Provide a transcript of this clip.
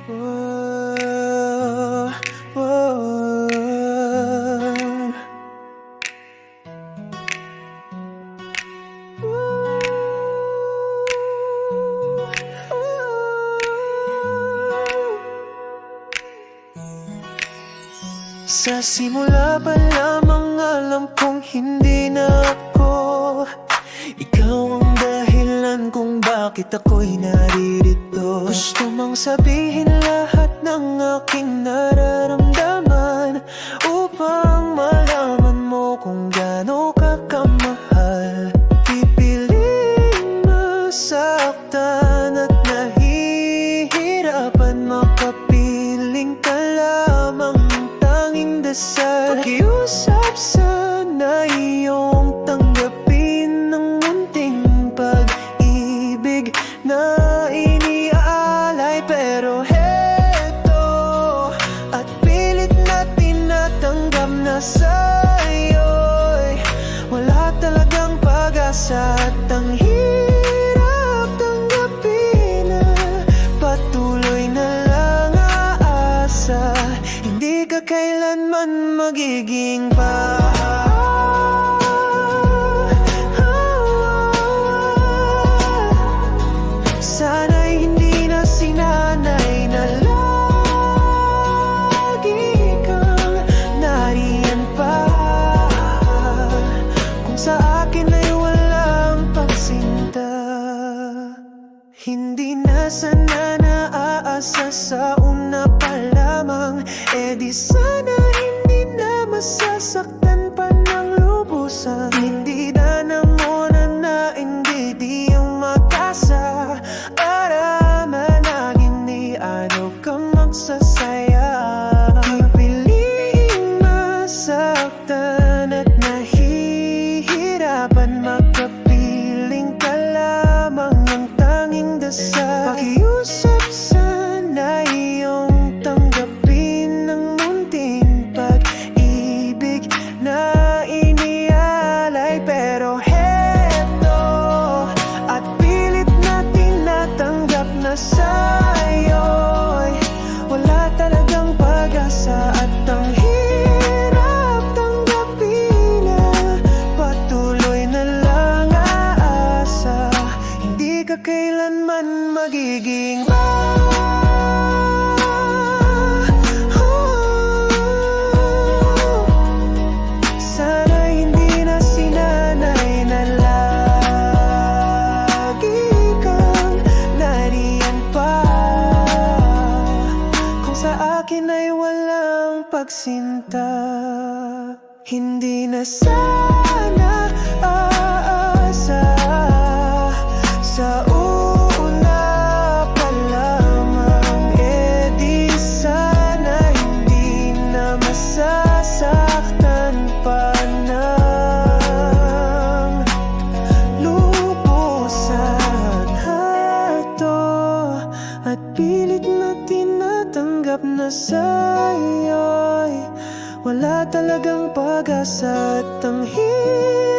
Oh, oh. Sa simula pa lamang alam kong hindi na ako ikaw ang dahilan kung bakit ako'y naririto. Gusto mong sabihin lahat ng aking nararamdaman upang malaman mo kung gaano ka kamahal. Pipiling masaktan at nahihirapan, makapiling ka lamang tanging dasal. Pakiusap sana iyong tanggapin ng munting pag-ibig na iniaalay. Pero heto, at pilit na tinatanggap na sa'yo'y wala talagang pag-asa. At ang hirap tanggapin na patuloy na lang aasa, hindi ka kailanman magiging sana'y hindi na sinanay na lagi kang nariyan pa. Kung sa akin ay walang pagsinta, hindi na sana naaasa sa una pa lamang. E di sana hindi na masasaktan pa ng lubusan. Hindi na muna na hindi di yung mag-asa para managin ni ano kang magsasaya. Pipiliing masaktan at nahihirapan, makapiling ka lamang ang tanging dasal. Pakiusap sana iyong tanggapin ng munting pag-ibig na inialay. Pero heto, at pilit na tinatanggap na sa'yo'y wala talagang pag-asa. At ang hirap tanggapin na patuloy na lang aasa, hindi ka kailanman magiging sana hindi na sinanay na lagi kang nariyan pa. Kung sa akin ay walang pagsinta, hindi na sana aasa sa una pa lamang. E di sana hindi na masasaktan pa ng lubusan. Hato, at pilit na tinatanggap na sa'yo'y wala talagang pag-asa. At ang hirap